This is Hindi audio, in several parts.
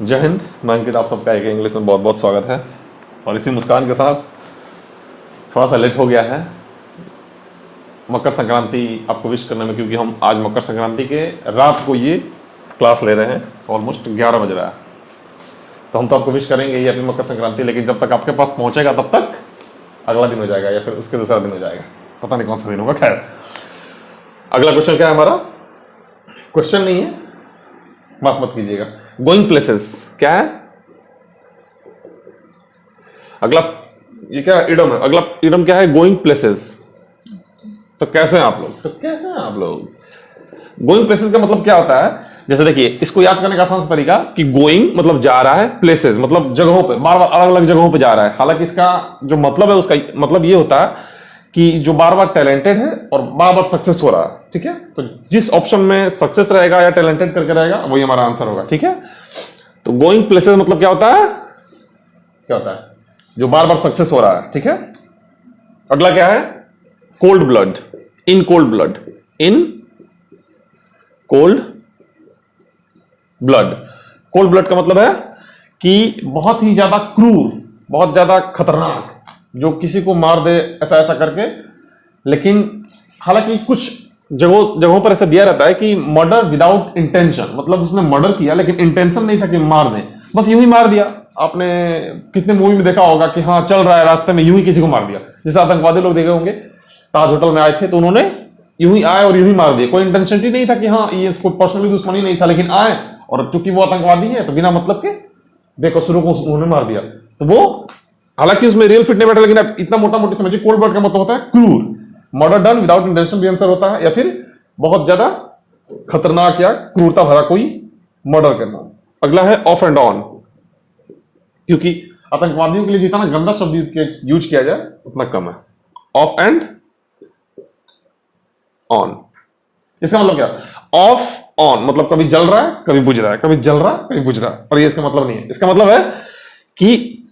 जय हिंद। मैं अंकित, आप सबका एक इंग्लिश में बहुत बहुत स्वागत है। और इसी मुस्कान के साथ थोड़ा सा लेट हो गया है मकर संक्रांति आपको विश करने में, क्योंकि हम आज मकर संक्रांति के रात को ये क्लास ले रहे हैं। ऑलमोस्ट 11 बज रहा है, तो हम तो आपको विश करेंगे ये अपनी मकर संक्रांति, लेकिन जब तक आपके पास पहुंचेगा तब तक अगला दिन हो जाएगा या फिर उसके दूसरा दिन हो जाएगा, पता नहीं कौन सा दिन होगा। खैर, अगला क्वेश्चन क्या है हमारा? क्वेश्चन नहीं है, माफ मत कीजिएगा। गोइंग प्लेसेस क्या है? अगला ये क्या है? इडम है। अगला इडम क्या है? Going places. तो कैसे हैं आप लोग? गोइंग प्लेसेस का मतलब क्या होता है? जैसे देखिए, इसको याद करने का आसान सा तरीका कि गोइंग मतलब जा रहा है, प्लेसेस मतलब जगहों पे, बार बार अलग अलग जगहों पे जा रहा है। हालांकि इसका जो मतलब है उसका मतलब ये होता है कि जो बार बार टैलेंटेड है और बार बार सक्सेस हो रहा है। ठीक है, तो जिस ऑप्शन में सक्सेस रहेगा या टैलेंटेड करके रहेगा वही हमारा आंसर होगा। ठीक है, तो गोइंग प्लेसेस मतलब क्या होता है? जो बार बार सक्सेस हो रहा है। ठीक है, अगला क्या है? Cold blood. In cold blood. In cold blood. Cold blood का मतलब है कि बहुत ही ज्यादा क्रूर, बहुत ज्यादा खतरनाक, जो किसी को मार दे ऐसा ऐसा करके। लेकिन हालांकि कुछ जगहों पर ऐसा दिया रहता है कि मर्डर विदाउट इंटेंशन, मतलब उसने मर्डर किया लेकिन इंटेंशन नहीं था कि मार दे, बस यूं ही मार दिया। आपने कितने मूवी में देखा होगा कि हाँ चल रहा है रास्ते में यूं ही किसी को मार दिया। जैसे आतंकवादी लोग देखे होंगे, ताज होटल में आए थे तो उन्होंने यूं ही आए और यूं ही मार दिए। कोई इंटेंशन ही नहीं था कि हाँ ये इसको पर्सनली दुश्मनी नहीं था, लेकिन आए और चूंकि वो आतंकवादी है तो बिना मतलब के बेकसूरों को उन्होंने मार दिया। तो वो हालांकि उसमें रियल फिट नहीं बैठा, लेकिन आप इतना मोटा मोटी समझिए। कोल्ड ब्लड का मतलब होता है क्रूर, मर्डर डन विदाउट इंटेंशन भी आंसर होता है, या फिर बहुत ज्यादा खतरनाक या क्रूरता भरा कोई मर्डर करना। अगला है ऑफ एंड ऑन, क्योंकि आतंकवादियों के लिए जितना गंदा शब्द यूज किया जाए उतना कम है। ऑफ एंड ऑन, इसका मतलब क्या? ऑफ ऑन मतलब कभी जल रहा है कभी बुझ रहा है, कभी जल रहा है कभी बुझ रहा है। और ये इसका मतलब नहीं है। इसका मतलब है कि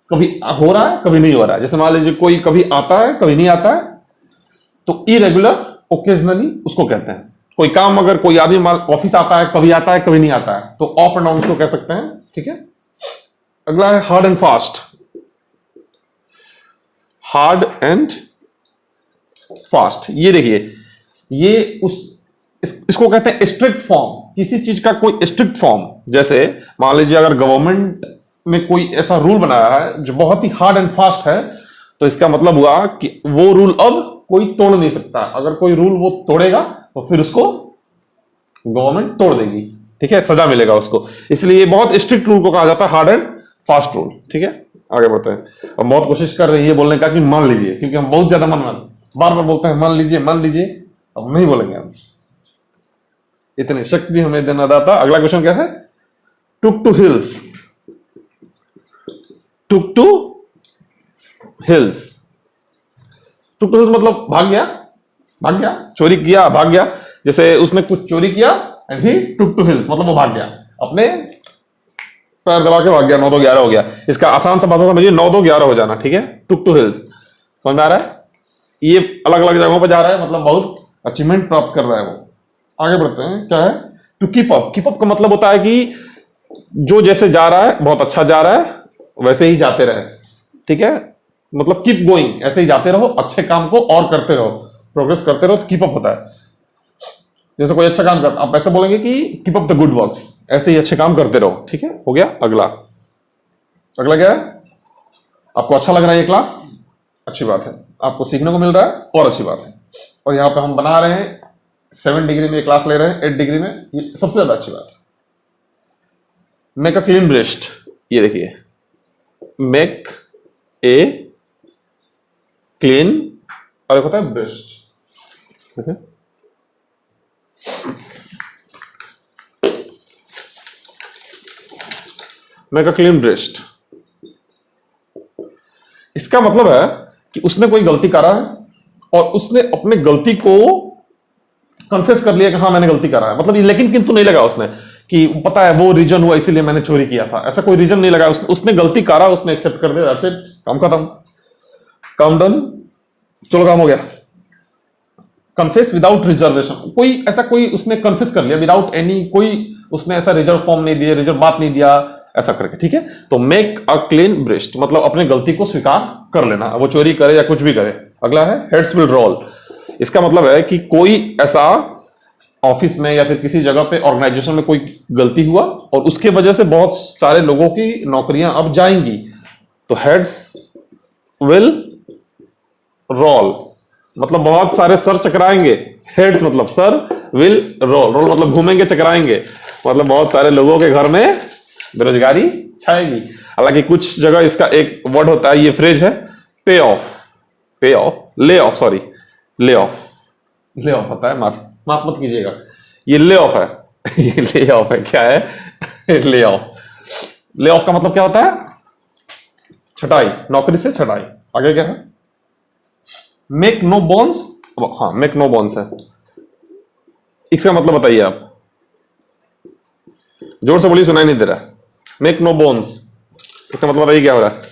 कभी हो रहा है कभी नहीं हो रहा है। जैसे मान लीजिए कोई कभी आता है कभी नहीं आता है, तो इरेगुलर ओकेजनली उसको कहते हैं। कोई काम, अगर कोई आदमी ऑफिस आता है कभी नहीं आता है, तो ऑफ एंड ऑन उसको कह सकते हैं। ठीक है, अगला है hard and fast. Hard and fast, ये देखिए, ये इसको कहते हैं स्ट्रिक्ट फॉर्म। किसी चीज का कोई स्ट्रिक्ट फॉर्म, जैसे मान लीजिए अगर गवर्नमेंट में कोई ऐसा रूल बनाया है जो बहुत ही हार्ड एंड फास्ट है, तो इसका मतलब हुआ कि वो रूल अब कोई तोड़ नहीं सकता। अगर कोई रूल वो तोड़ेगा तो फिर उसको गवर्नमेंट तोड़ देगी। ठीक है, सजा मिलेगा उसको। इसलिए बहुत स्ट्रिक्ट रूल को कहा जाता है हार्ड एंड फास्ट रूल। ठीक है, आगे बढ़ते हैं। अब बहुत कोशिश कर रही है बोलने का कि मान लीजिए, क्योंकि हम बहुत ज्यादा बार बार बोलते हैं मान लीजिए। अब नहीं बोलेंगे हम, इतनी शक्ति हमें देना दाता। अगला क्वेश्चन क्या है? Took to heels. Took to heels. Took to hills मतलब भाग गया, चोरी किया, भाग गया। जैसे उसने कुछ चोरी किया and he took to hills, मतलब वो भाग गया, अपने पैर दबा के भाग गया। 9-2-11 हो गया। इसका आसान सा भाषा समझिए, 9-2-11 हो जाना। ठीक है, टुक टू हिल्स समझ में आ रहा है? ये अलग अलग जगहों पर जा रहा है, मतलब बहुत अचीवमेंट प्राप्त कर रहा है वो। आगे बढ़ते हैं, क्या है? To keep up. Keep up का मतलब होता है कि जो जैसे जा रहा है, बहुत अच्छा जा रहा है, वैसे ही जाते रहे। ठीक है, मतलब कीप गोइंग, ऐसे ही जाते रहो, अच्छे काम को और करते रहो, प्रोग्रेस करते रहो, तो कीप अप होता है। जैसे कोई अच्छा काम कर, आप ऐसे बोलेंगे कि keep up the good works, ऐसे ही अच्छे काम करते रहो। ठीक है, हो गया। अगला क्या है? आपको अच्छा लग रहा है ये क्लास? अच्छी बात है, आपको सीखने को मिल रहा है और अच्छी बात है। और यहाँ पे हम बना रहे हैं 7 डिग्री में ये क्लास ले रहे हैं, 8 डिग्री में, ये सबसे ज्यादा अच्छी बात है। मेक अ क्लीन ब्रेस्ट, ये देखिए, मेक ए क्लीन, और एक होता है ब्रेस्ट। ठीक है, मेक अ क्लीन ब्रेस्ट, इसका मतलब है कि उसने कोई गलती करा है और उसने अपने गलती को कन्फेस कर लिया कि हाँ मैंने गलती करा है। मतलब लेकिन किंतु नहीं लगा उसने कि पता है वो रीजन हुआ इसीलिए मैंने चोरी किया था, ऐसा कोई रीजन नहीं लगा। उसने गलती करा, उसने एक्सेप्ट कर दिया, दैट्स इट, काम खत्म, काम डन, चलो काम हो गया। कन्फेस विदाउट रिजर्वेशन, कोई ऐसा कोई उसने कन्फेस कर लिया विदाउट एनी, कोई उसने ऐसा रिजर्व फॉर्म नहीं दिया, रिजर्व बात नहीं दिया, ऐसा करके, ठीक है। तो मेक अ क्लीन ब्रेस्ट मतलब अपने गलती को स्वीकार कर लेना, वो चोरी करे या कुछ भी करे। अगला है हेड्स विल रोल। इसका मतलब है कि कोई ऐसा ऑफिस में या फिर किसी जगह पे ऑर्गेनाइजेशन में कोई गलती हुआ और उसके वजह से बहुत सारे लोगों की नौकरियां अब जाएंगी, तो हेड्स विल रोल मतलब बहुत सारे सर चकराएंगे। हेड्स मतलब सर, विल रोल, रोल मतलब घूमेंगे चकराएंगे, मतलब बहुत सारे लोगों के घर में बेरोजगारी छाएगी। हालांकि कुछ जगह इसका एक वर्ड होता है, ये फ्रेज है पे ऑफ, पे of, lay off, sorry lay off, lay off होता है, माफ माफ मत कीजिएगा, ये ले ऑफ है ये ले ऑफ है, क्या है ले ऑफ। ले ऑफ का मतलब क्या होता है? छटाई, नौकरी से छटाई। आगे क्या है? मेक नो बोन्स, हाँ मेक नो बोन्स है, इसका मतलब बताइए आप, जोर से बोलिए, सुनाई नहीं दे रहा। मेक नो बोन्स, इसका मतलब बताइए क्या हो रहा है?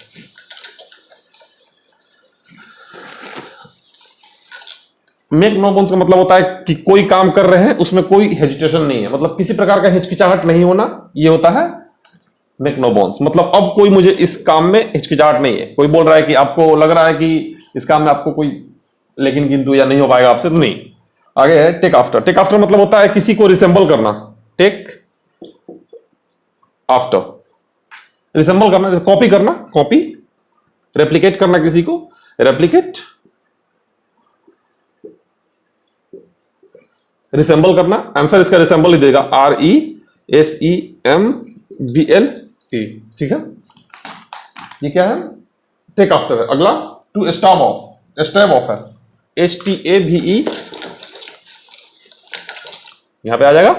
मेक नो बोन्स का मतलब होता है कि कोई काम कर रहे हैं उसमें कोई हेजिटेशन नहीं है, मतलब किसी प्रकार का हिचकिचाहट नहीं होना, ये होता है मेक नो बोन्स। मतलब अब कोई मुझे इस काम में हिचकिचाहट नहीं है, कोई बोल रहा है कि आपको लग रहा है कि इस काम में आपको कोई लेकिन किंतु या नहीं हो पाएगा आपसे, तो नहीं। आगे है टेक आफ्टर। टेक आफ्टर मतलब होता है किसी को रिसेंबल करना, टेक आफ्टर, रिसेंबल करना, कॉपी करना, कॉपी, रेप्लिकेट करना किसी को, रेप्लिकेट, रिसेंबल करना। आंसर इसका रिसेंबल ही देगा, RESEMBLE, ठीक है। ये क्या है? टेक आफ्टर है। अगला to stop off, step off है, HTAVE, यहां पे आ जाएगा,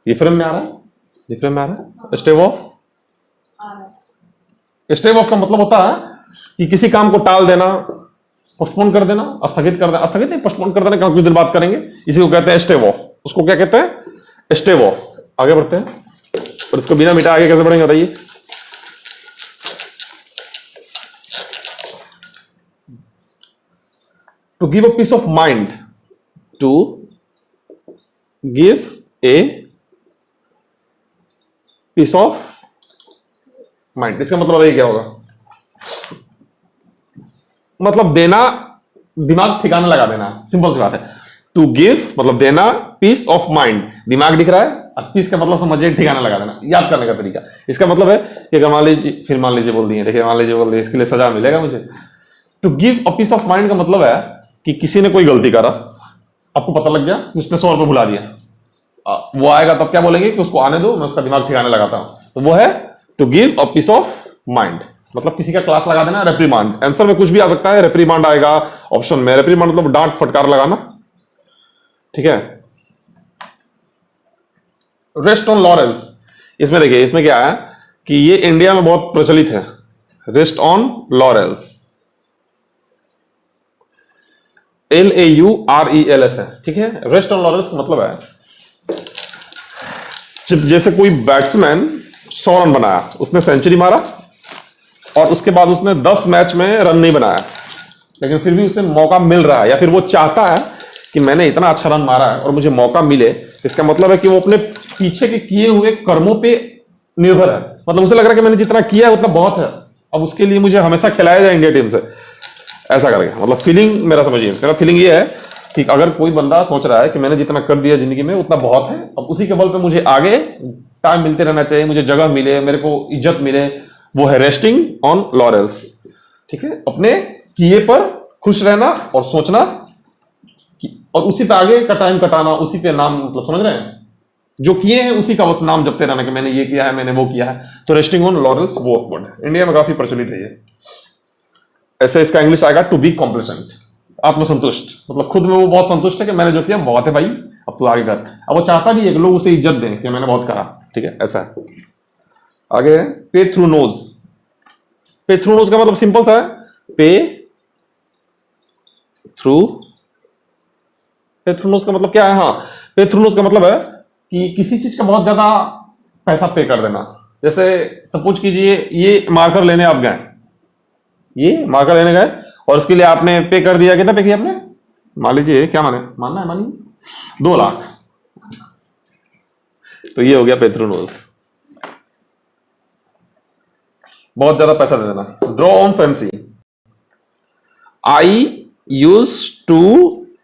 ये फ्रेम में आ रहा है, ये फ्रेम में आ रहा है। स्टेप ऑफ, स्टेप ऑफ का मतलब होता है कि किसी काम को टाल देना, पोस्टपोन कर देना, स्थगित कर देना, स्थगित नहीं पोस्टपोन कर देना, कुछ दिन बात करेंगे, इसी को कहते हैं स्टेप ऑफ। उसको क्या कहते हैं? Step of. आगे बढ़ते हैं, और इसको बिना मिटा आगे कैसे बढ़ेंगे बताइए? To give a peace of mind, to give a peace of mind, इसका मतलब बताइए क्या होगा? मतलब देना, दिमाग ठिकाने लगा देना, सिंपल सी बात है। टू गिव मतलब देना, पीस ऑफ माइंड, दिमाग दिख रहा है, अब पीस का मतलब समझिए ठिकाने लगा देना, याद करने का तरीका। इसका मतलब है कि अगर मान लीजिए, फिर मान लीजिए बोल दिए, देखिए मान लीजिए बोल दिए, इसके लिए सजा मिलेगा मुझे। To give a peace of mind का मतलब है कि किसी ने कोई गलती करा, आपको पता लग गया कि उसने 100 रुपये भुला दिया, वो आएगा तब क्या बोलेंगे कि उसको आने दो, मैं उसका दिमाग ठिकाने लगाता हूं, तो वो है to give a peace of mind. मतलब किसी का क्लास लगा देना, रेप्रीमांड, आंसर में कुछ भी आ सकता है, रेप्रीमांड आएगा ऑप्शन में। रेप्रीमांड मतलब डांट फटकार लगाना, ठीक है। रेस्ट ऑन लॉरेल्स, इसमें देखिए, इसमें क्या है कि ये इंडिया में बहुत प्रचलित है, रेस्ट ऑन लॉरेल्स, LAURELS है, ठीक है। रेस्ट ऑन लॉरेल्स मतलब है जैसे कोई बैट्समैन 100 रन बनाया, उसने सेंचुरी मारा और उसके बाद उसने 10 मैच में रन नहीं बनाया, लेकिन फिर भी उसे मौका मिल रहा है, या फिर वो चाहता है कि मैंने इतना अच्छा रन मारा है और मुझे मौका मिले। इसका मतलब है कि वो अपने पीछे के किए हुए कर्मों पे निर्भर है, मतलब उसे लग रहा है कि मैंने जितना किया है उतना बहुत है, अब उसके लिए मुझे हमेशा खिलाया जाए इंडिया टीम से, ऐसा करके। मतलब फीलिंग मेरा समझिए, मेरा फीलिंग ये है कि अगर कोई बंदा सोच रहा है कि मैंने जितना कर दिया जिंदगी में उतना बहुत है, अब उसी के बल पे मुझे आगे टाइम मिलते रहना चाहिए, मुझे जगह मिले, मेरे को इज्जत मिले, वो है रेस्टिंग ऑन लॉरेल्स, ठीक है। अपने किए पर खुश रहना और सोचना और उसी पे आगे का टाइम कटाना, उसी पे नाम, मतलब समझ रहे हैं, जो किए हैं उसी का बस नाम जपते रहना कि मैंने ये किया है, मैंने वो किया है। तो रेस्टिंग ऑन लॉरेल्स वो वर्ड है, इंडिया में काफी प्रचलित है ये। ऐसे इसका इंग्लिश आएगा टू बी कॉम्प्लेसेंट, आत्मसंतुष्ट, मतलब खुद में वो बहुत संतुष्ट है कि मैंने जो किया बहुत है भाई, अब तू आगे कर। अब वो चाहता भी है कि लोग उसे इज्जत दें कि मैंने बहुत करा, ठीक है, ऐसा है। आगे है पे थ्रू नोज। पे थ्रू नोज का मतलब सिंपल सा है, पे थ्रू, पे थ्रू नोज का मतलब क्या है? हाँ, पे थ्रू नोज का मतलब है कि किसी चीज का बहुत ज्यादा पैसा पे कर देना। जैसे सपोज कीजिए ये मार्कर लेने आप गए, ये मार्कर लेने गए और उसके लिए आपने पे कर दिया, कितना पे किया आपने? मान लीजिए, क्या माने, मानना है, मानिए 2 लाख, तो ये हो गया पेट्रोनोज। बहुत ज्यादा पैसा दे देना। Draw on fancy, I use to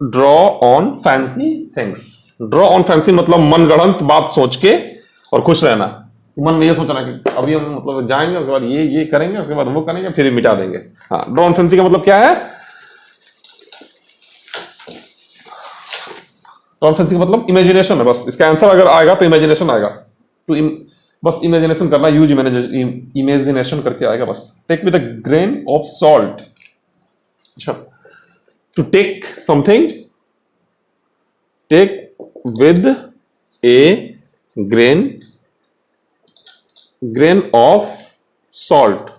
draw on fancy things. Draw on fancy मतलब मनगढ़ंत बात सोच के और खुश रहना। मन में ये सोचना कि अभी हम मतलब जाएंगे, उसके बाद ये करेंगे, उसके बाद वो करेंगे, फिर मिटा देंगे। हाँ, ड्रॉ ऑन फैंसी का मतलब क्या है? ड्रॉ ऑन फैंसी का मतलब इमेजिनेशन है। बस इसका आंसर अगर आएगा तो इमेजिनेशन आएगा। बस इमेजिनेशन करना, यूज इमेजिनेशन करके आएगा बस। Take with a grain of salt. अच्छा, to take something, take with a grain of salt.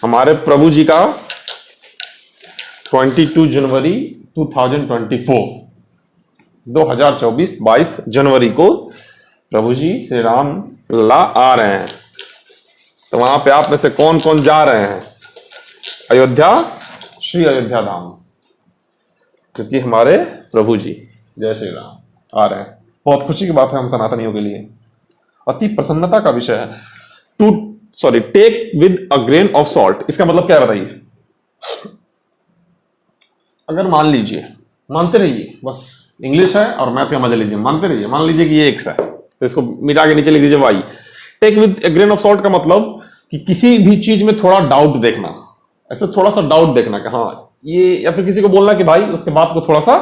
हमारे प्रभु जी का 22 जनवरी 2024 2024-22 जनवरी को प्रभु जी श्री राम लला आ रहे हैं। तो वहां पे आप में से कौन कौन जा रहे हैं? अयोध्या, श्री अयोध्या धाम, क्योंकि हमारे प्रभु जी जय श्री राम आ रहे हैं। बहुत खुशी की बात है हम सनातनियों के लिए, अति प्रसन्नता का विषय है। Take with a grain of salt, इसका मतलब क्या है बताइए? अगर मान लीजिए, मानते रहिए, बस इंग्लिश है और मैथ का मजा लीजिए, मानते रहिए। मान लीजिए कि ये एक्स है, तो इसको मिटा के नीचे लिख दीजिए Y. Take with a grain of salt का मतलब कि किसी भी चीज में थोड़ा डाउट देखना, ऐसे थोड़ा सा डाउट देखना कि हाँ ये, या फिर किसी को बोलना कि भाई उसके बात को थोड़ा सा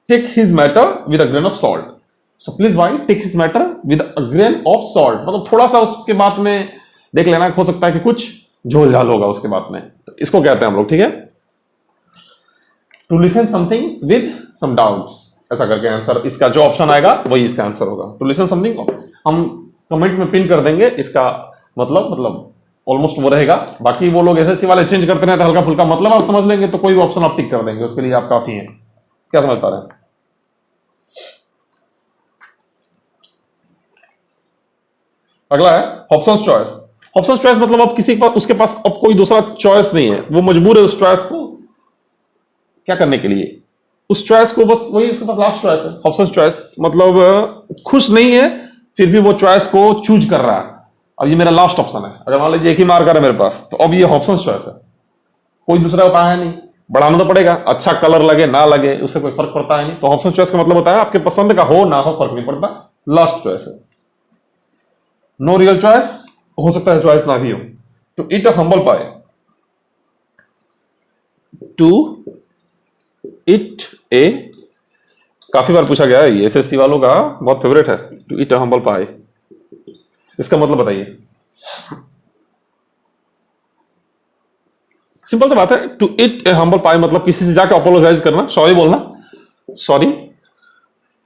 take his matter with a grain of salt. So please भाई take his matter with a grain of salt, मतलब थोड़ा सा उसके बात में देख लेना, हो सकता है कि कुछ झोल झाल होगा उसके बात में। तो इसको कहते हैं हम लोग, ठीक है, to listen something with some doubts. ऐसा करके आंसर, इसका जो ऑप्शन आएगा वही इसका आंसर होगा। टू लिसन समथिंग, हम कमेंट में पिन कर देंगे इसका मतलब ऑलमोस्ट वो रहेगा। बाकी वो लोग एसएससी वाले चेंज करते हैं तो हल्का फुल्का मतलब आप समझ लेंगे, तो कोई भी ऑप्शन आप टिक कर देंगे, उसके लिए आप काफी हैं। क्या समझ पा रहे हैं? अगला है हॉब्सन्स चॉइस। हॉब्सन्स चॉइस मतलब अब किसी के पास, उसके पास अब कोई दूसरा चॉइस नहीं है, वो मजबूर है उस चॉइस को क्या करने के लिए, उस चॉइस को बस वही उसके पास लास्ट चॉइस है। हॉब्सन्स चॉइस मतलब खुश नहीं है फिर भी वो चॉइस को चूज कर रहा है। अब ये मेरा लास्ट ऑप्शन है, अगर मान लीजिए एक ही मार्कर है मेरे पास, तो अब ये हॉब्सन्स चॉइस है, कोई दूसरा उपाय है नहीं, बढ़ाना तो पड़ेगा। अच्छा कलर लगे ना लगे उससे कोई फर्क पड़ता है नहीं। तो हॉब्सन्स चॉइस का मतलब होता है आपके पसंद का हो ना हो फर्क नहीं पड़ता, लास्ट चॉइस है। नो रियल चॉइस, हो सकता है चॉइस ना भी हो। To eat a humble pie, to eat a, काफी बार पूछा गया है, ये एसएससी वालों का बहुत फेवरेट है। टू ईट अ हम्बल पाई, इसका मतलब बताइए? सिंपल सा बात है, टू ईट ए हम्बल पाई मतलब किसी से जाकर अपोलोजाइज करना, सॉरी बोलना, सॉरी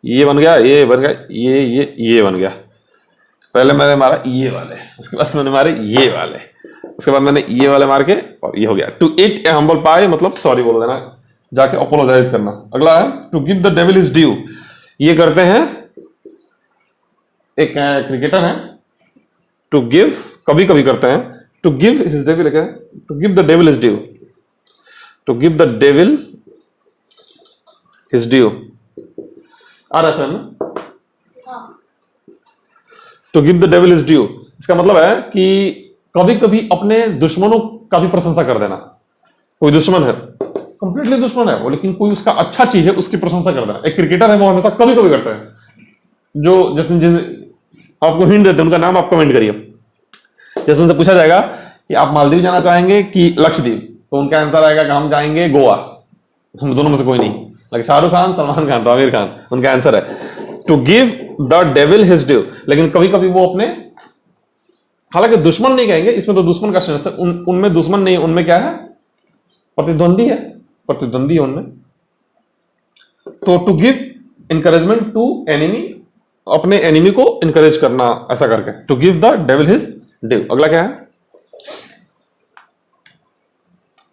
ये बन गया, ये बन गया, ये बन गया। पहले मैंने मारा ये वाले, उसके बाद मैंने मारे ये वाले, उसके बाद मैंने ये वाले मार के, और ये हो गया। टू ईट ए हम्बल पाई मतलब सॉरी बोल देना, जाके अपोलोजाइज करना। अगला है to give the devil is due. ये करते हैं, एक क्रिकेटर है, टू गिव, कभी कभी करते हैं, टू गिव हिज डेविल, क्या है? To give the devil is due, to give the devil his due. आ रहा है ना? To give the devil is due, इसका मतलब है कि कभी कभी अपने दुश्मनों का भी प्रशंसा कर देना। कोई दुश्मन है, कंप्लीटली दुश्मन है वो, लेकिन कोई उसका अच्छा चीज है उसकी प्रशंसा कर देना। एक क्रिकेटर है, वो हमेशा कभी कभी करते हैं, जो जैसे आपको हिंट देते हैं उनका नाम आप कमेंट करिए। जैसे उनसे पूछा जाएगा कि आप मालदीव जाना चाहेंगे कि लक्षद्वीप, तो उनका आंसर आएगा कि हम जाएंगे गोवा। हम दोनों में से कोई नहीं, लेकिन शाहरुख खान, सलमान खान, आमिर खान, उनका आंसर है to give the devil his due. लेकिन कभी कभी वो अपने, हालांकि दुश्मन नहीं कहेंगे, इसमें तो दुश्मन का सेंस है, उनमें दुश्मन नहीं है, उनमें क्या है? प्रतिद्वंदी है, प्रतिद्वंदी है उनमें। तो to give encouragement to enemy, अपने एनिमी को इनकरेज करना, ऐसा करके to give the devil his due. अगला क्या है?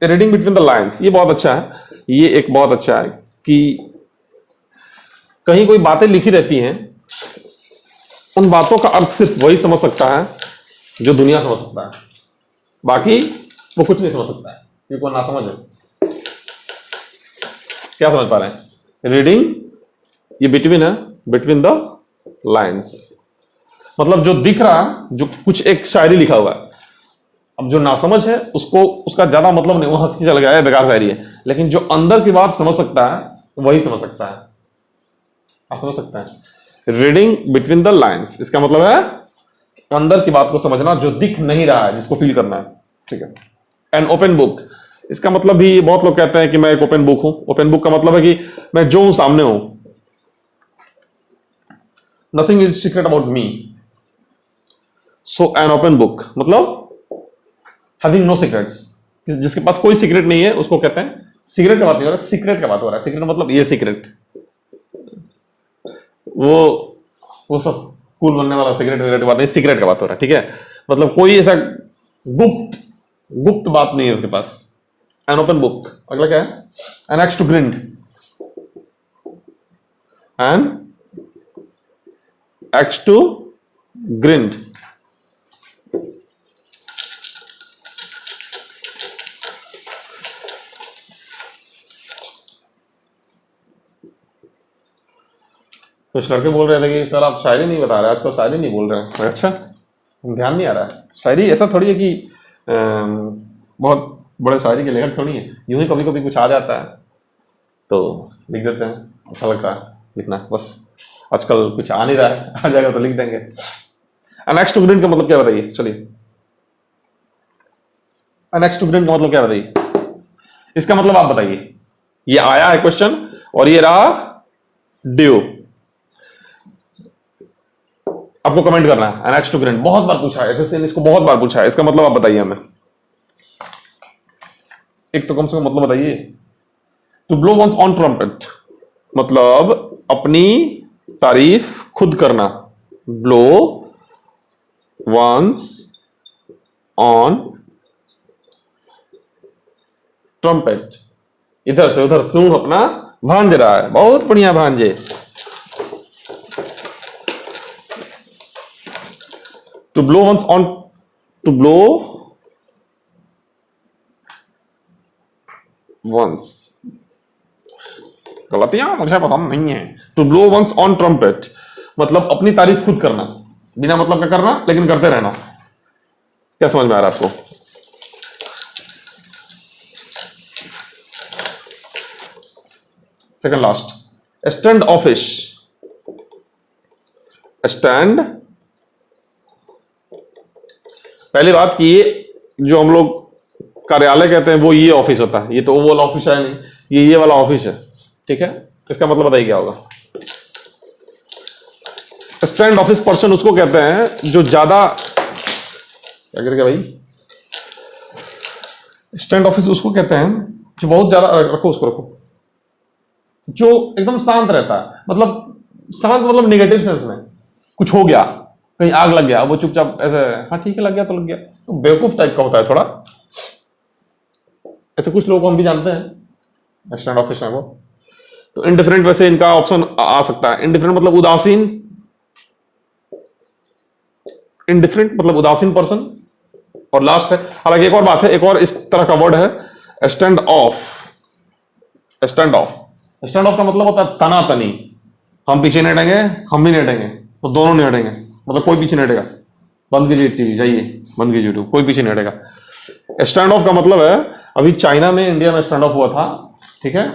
Reading between the lines. ये बहुत अच्छा है, ये एक बहुत अच्छा है कि कहीं कोई बातें लिखी रहती हैं, उन बातों का अर्थ सिर्फ वही समझ सकता है जो दुनिया समझ सकता है, बाकी वो कुछ नहीं समझ सकता है, क्योंकि वो ना समझ है। क्या समझ पा रहे हैं? रीडिंग, ये बिटवीन है, बिटवीन द लाइन्स, मतलब जो दिख रहा है, जो कुछ एक शायरी लिखा हुआ है, अब जो नासमझ है उसको उसका ज्यादा मतलब नहीं, वो हंस के चल गया है, बेकार शायरी है, लेकिन जो अंदर की बात समझ सकता है वही समझ सकता है, आप समझ सकते हैं। रीडिंग बिटवीन द लाइन्स, इसका मतलब है अंदर की बात को समझना, जो दिख नहीं रहा है, जिसको फील करना है, ठीक है। एन ओपन बुक, इसका मतलब भी बहुत लोग कहते हैं कि मैं एक ओपन बुक हूं। ओपन बुक का मतलब है कि मैं जो हूं सामने हूं, nothing is secret about me. So an open book मतलब हैविंग नो सीक्रेट्स, जिसके पास कोई सीक्रेट नहीं है उसको कहते हैं, सीक्रेट का बात नहीं हो रहा, सीक्रेट का बात हो रहा है। सीक्रेट मतलब ये सीक्रेट, वो सब कूल बनने वाला सीक्रेट वगैरह की बात नहीं, सीक्रेट का बात हो रहा है, ठीक है। मतलब कोई ऐसा गुप्त गुप्त बात नहीं है उसके पास। एन ओपन बुक अगला क्या है, an axe to grind, an axe to grind, कुछ लड़के बोल रहे थे कि सर आप शायरी नहीं बता रहे, आजकल शायरी नहीं बोल रहे हैं। अच्छा, ध्यान नहीं आ रहा है। शायरी ऐसा थोड़ी है कि बहुत बड़े शायरी के लेखक थोड़ी है, यूं ही कभी कभी कुछ आ जाता है तो लिख देते हैं, अच्छा लगता है लिखना, बस आजकल कुछ आ नहीं रहा है, आ जाएगा तो लिख देंगे। नेक्स्ट टू ग्रीन का मतलब क्या बताइए, चलिए नेक्स्ट टू ग्रीन का मतलब क्या बताइए, इसका मतलब आप बताइए। ये आया है क्वेश्चन और ये रहा ड्यू, आपको कमेंट करना है। नेक्स्ट टू ग्रीन बहुत बार पूछा है, एसएससी ने इसको बहुत बार पूछा है, इसका मतलब आप बताइए हमें, एक तो कम से कम मतलब बताइए। To blow one's own trumpet मतलब अपनी तारीफ खुद करना, ब्लो वंस ऑन ट्रम्पेट, इधर से उधर सूंड अपना भांज रहा है, बहुत बढ़िया भांजे। To blow one's own, to blow one's, गलतियां मुझे पसंद नहीं है। To blow one's own trumpet मतलब अपनी तारीफ खुद करना, बिना मतलब का करना लेकिन करते रहना। क्या समझ में आ रहा है आपको? सेकंड लास्ट, स्टैंड ऑफिश, स्टैंड, पहली बात कि ये जो हम लोग कार्यालय कहते हैं वो ये ऑफिस होता है, ये तो वो वाला ऑफिस है नहीं, ये वाला ऑफिस है, ठीक है। इसका मतलब बताइए क्या होगा। स्टैंड ऑफिस पर्सन उसको कहते हैं जो ज्यादा, क्या करेगा भाई, स्टैंड ऑफिस उसको कहते हैं जो बहुत ज्यादा, रखो उसको रखो, जो एकदम शांत रहता है, मतलब शांत मतलब निगेटिव सेंस में, कुछ हो गया, कहीं आग लग गया, वो चुपचाप ऐसे, हाँ ठीक है लग गया तो लग गया, तो बेवकूफ टाइप का होता है थोड़ा, ऐसे कुछ लोगों को हम भी जानते हैं स्टैंड ऑफिस में वो। तो इनडिफरेंट वैसे इनका ऑप्शन आ सकता है, इनडिफरेंट मतलब उदासीन, इनडिफरेंट मतलब उदासीन पर्सन, और लास्ट है, हालांकि एक और बात है, एक और इस तरह का वर्ड है stand of. Stand of, stand of का मतलब होता है तना तनी, हम पीछे नहीं हटेंगे, हम भी नहीं हटेंगे, तो दोनों नहीं हटेंगे, मतलब कोई पीछे नहीं हटेगा। बंद कीजिए टीवी, जाइए बंद कीजिए यूट्यूब, कोई पीछे नहीं हटेगा। स्टैंड ऑफ का मतलब है, अभी चाइना में इंडिया में स्टैंड ऑफ हुआ था, ठीक है,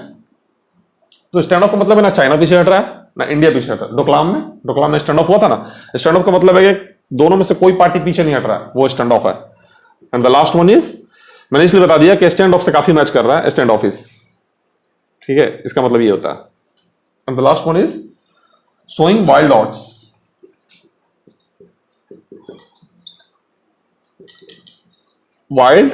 तो स्टैंड ऑफ का मतलब है ना चाइना पीछे हट रहा है ना इंडिया पीछे हट रहा है। डोकलाम में स्टैंड ऑफ हुआ था ना, स्टैंड ऑफ का मतलब है कि दोनों में से कोई पार्टी पीछे नहीं हट रहा है, वो स्टैंड ऑफ है। And the last one is, मैंने इसलिए बता दिया कि स्टैंड ऑफ से काफी मैच कर रहा है स्टैंड ऑफिस, ठीक है, इसका मतलब ये होता है। And the last one is sowing wild oats, wild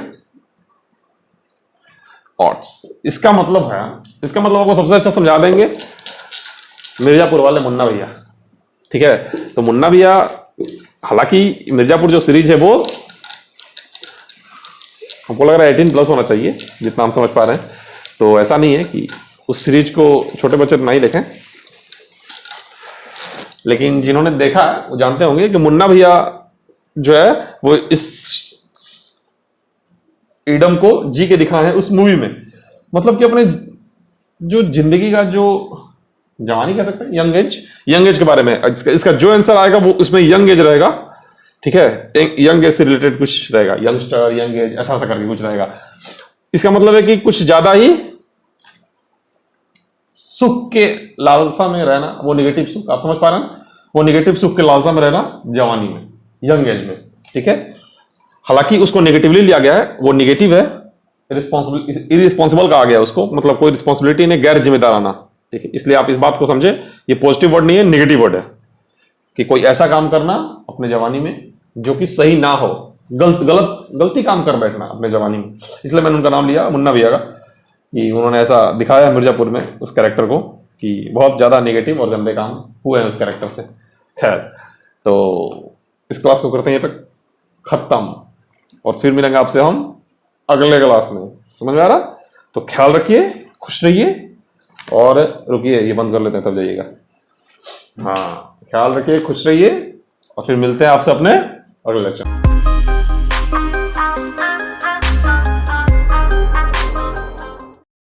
oats, इसका मतलब है, इसका मतलब आपको सबसे अच्छा समझा देंगे मिर्जापुर वाले मुन्ना भैया, ठीक है। तो मुन्ना भैया, हालांकि मिर्जापुर जो सीरीज है वो हमको लग रहा है 18+ होना चाहिए जितना हम समझ पा रहे हैं, तो ऐसा नहीं है कि उस सीरीज को छोटे बच्चे नहीं देखें, लेकिन जिन्होंने देखा वो जानते होंगे कि मुन्ना भैया जो है वो इस ईडम को जी के दिखाए हैं उस मूवी में, मतलब कि अपने जो जिंदगी का जो जवानी कह सकते हैं, यंग एज के बारे में इसका जो आंसर आएगा वो उसमें यंग एज रहेगा। ठीक है, यंग एज से रिलेटेड कुछ रहेगा, यंगस्टर, यंग एज, ऐसा ऐसा करके कुछ रहेगा। इसका मतलब है कि कुछ ज्यादा ही सुख के लालसा में रहना, वो निगेटिव सुख, आप समझ पा रहे हैं, वो निगेटिव सुख के लालसा में रहना जवानी में, यंग एज में। ठीक है, हालांकि उसको नेगेटिवली लिया गया है, वो निगेटिव है, इरिस्पॉन्सिबल कहा गया उसको, मतलब कोई रिस्पॉन्सिबिलिटी नहीं, गैर जिम्मेदार आना। ठीक है, इसलिए आप इस बात को समझे, ये पॉजिटिव वर्ड नहीं है, नेगेटिव वर्ड है कि कोई ऐसा काम करना अपने जवानी में जो कि सही ना हो, गलती काम कर बैठना अपने जवानी में। इसलिए मैंने उनका नाम लिया मुन्ना भैया का, कि उन्होंने ऐसा दिखाया मिर्जापुर में उस कैरेक्टर को कि बहुत ज्यादा नेगेटिव और गंदे काम हुए हैं उस कैरेक्टर से। खैर, तो इस क्लास को करते हैं ये तक खत्म, और फिर मिलेंगे आपसे हम अगले क्लास में। समझ में आ रहा? तो ख्याल रखिए, खुश रहिए, और रुकिए ये बंद कर लेते हैं तब जाइएगा। हाँ, ख्याल रखिए, खुश रहिए, और फिर मिलते हैं आपसे अपने अगले लेक्चर।